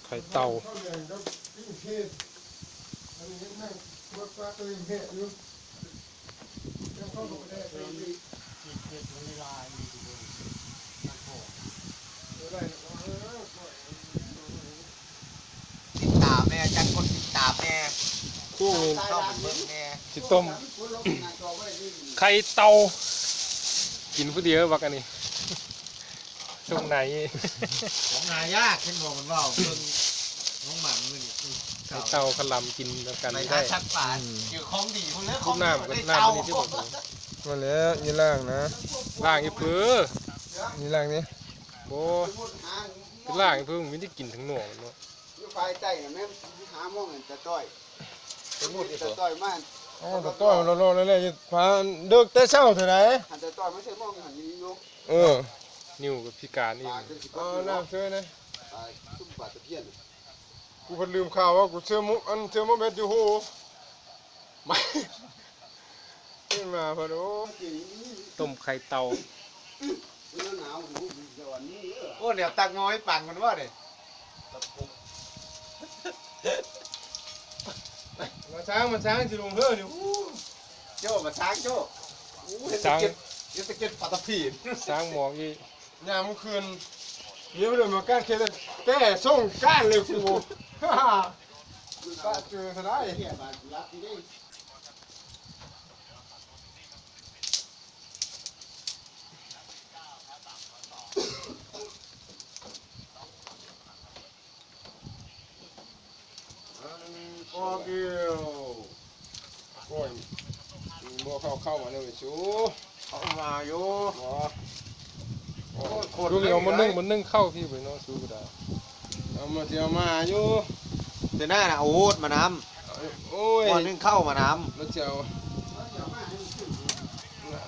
ไข่เต่าติดตามแน่จังคนติดตามแน่ ช่วงนี้ เข้าเบิ่งแน่ สิต้มไข่เต่ากินผู้เดียวบักอันนี้ช่วงไหน ของหายากขึ้นบอกมันว่าเบิ่งน้องหมันมัน ไข่เต่าขลำกินแล้วกัน ไป ได้ หาชักป่าเกี่ยวของดีคนเลิก ทุกน้ำกับน้ำนี่ที่บอก มาแล้วยี่ล่างนะ ล่างอีเพื่อ ยี่ล่างนี่ โบเป็นล่างอีเพื่อมันไม่ได้กินทั้งหน่อมันเนาะ อยู่ฝ่ายใต้น่ะแม่หามองจะต้อย ไปมุดอีก จะต้อยมาก อ๋อแต่ต้อยมันรอๆแล้วเนี่ยพาเด็กแต่เช้าเท่าไหร่ หันจะต้อยไม่ใช่มองหันนี้อยู่ เออ นิ้วกับพิการนี่ ปากจนสิ อ๋อน้ำเชื่อนะ ปากซุ่มปากตะเพียน กูเพิ่นลืมข่าวว่ากูเชื่อมุกเชื่อมุกเบ็ดอยู่โหไม่ขึ้นมาพอดู ต้มไข่เต่า หนาวหูสวรรค์นี่ โอ้เดี๋ยวตักงอยปั่นมันว่าเด้ มาช้างสิลงเฮือนี่ โจ้มาช้างโจ้ ช้าง ยึดตะเก็ดปัตตพีน ช้างหมอกอี ยามคืนเดี๋ยวเลยมาก้านเคสแก้ส่งก้านเลยกูฮ่าป้าเจอซะได้ เนี่ยบาดรับที่ได้ โอเคโอ้ยบ่เข้ามาเลยชู เขามาอยู่ บ่ ดูนี่เอามันนึ่งเข้าพี่ไปเนาะซื้อก็ได้ เอามาเที่ยวมาอยู่ เดี๋ยวหน้าน่ะโอ้มาน โอ้ย ำวันนึงเข้ามาน มาเที่ยว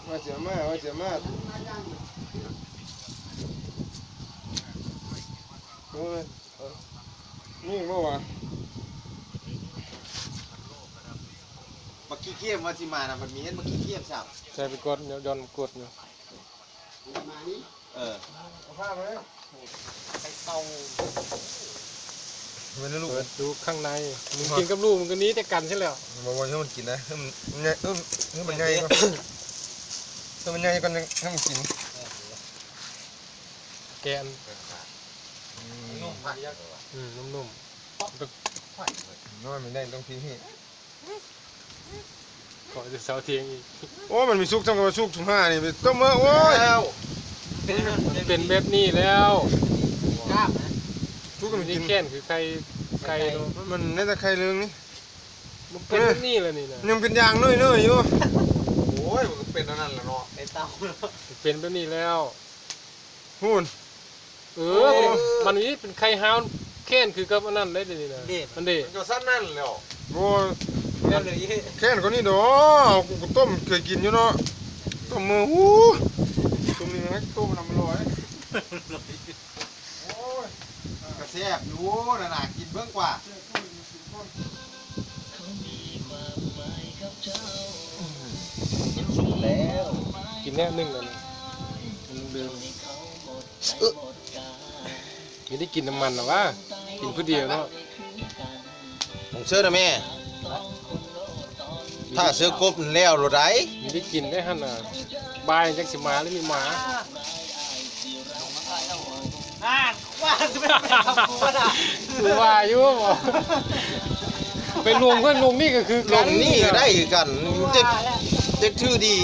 มาเที่ยวมาโอ้ยนี่บ่วะ ำมาขี้เกียจมาที่มาน่ะมันมีเห็นมาขี้เกียจสับ ใส่ไปกดย้อนกดอยู่ มานี่ เออ เอาผ้ามาเลย ไข่เต่า ไม่ได้ลูก เปิดดูข้างในมึงกินกับลูกมึงก็หนี้แต่กันใช่แล้ว บอกว่าให้มันกินนะให้มันใหญ่ให้มันใหญ่ก่อนให้มันใหญ่ก่อนให้มันกิน แกน นุ่มผักยักษ์ นุ่ม น้อยไม่ได้ต้องทิ้งให้ ๆก่อนจะเสาเทียงอีก โอ้มันมีซุกทั้งกับซุกถุงห้านี่ไปต้มเมื่อโอ้ย แล้ว มันเป็นแบบนี้แล้ว กล้ามนะ ซุกกัน นี่ กิน แค่นคือไก่เนาะ มันน่าจะไข่เรื่องนี่ มันเป็นแบบนี้แล้วนี่นะ ยังเป็นยางน้อยอยู่ โอ้ยมันเป็นอันนั้นแหละเนาะไข่เต่า มันเป็นแบบนี้แล้ว พูน มันนี่เป็นไข่ฮาวแค่นคือกับอันนั้นได้เลยนะมันเด็ มันก็สั้นนั่นแล้ว โอ้ แล้วเลย แค่นคนนี้ดอกูต้มเคยกินอยู่เนาะต้มมือหูต้มนี่นะต้มน้ำร้อยโอ้ย กระแซบอยู่น่ะกินเบิ่งกว่า แล้ว กินแน่นึ่งแล้วนะเดิมไม่ได้กินน้ำมันหรอวะกินผู้เดียวเนาะ ผมเชื่อนะแม่ ถ้าเสื้อกบแล้วรถได ไม่ได้กินได้หั่นน่ะบายจักสิมาหรือมีหมา ว่าจะเป็นคำพูดอ่ะ คือว่าอยู่บ่ไปรวมกันรวมนี่ก็คือ ลงนี่ก็ได้คือกันเจ็ดชื่อดี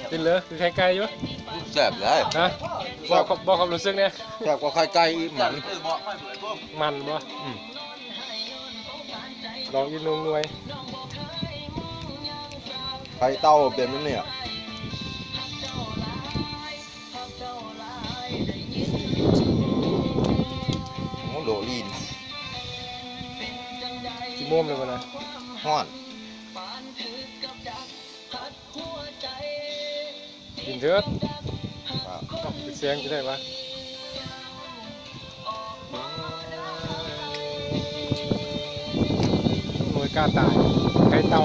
เป็นเลยคือไข่ไก่อยู่ แซ่บเลย นะบอกความรู้สึกเนี่ย แซ่บกว่าไข่ไก่หมัน มันบ่ลองกินนมหน่วย ไข่เต้าเป็นมันเนี่ยโอ้โดลีน สิม่วมเลยบ่นะ ฮ้อน กินเถิดเสียงจะได้ปะหน่วยกล้าตายไข่เต่า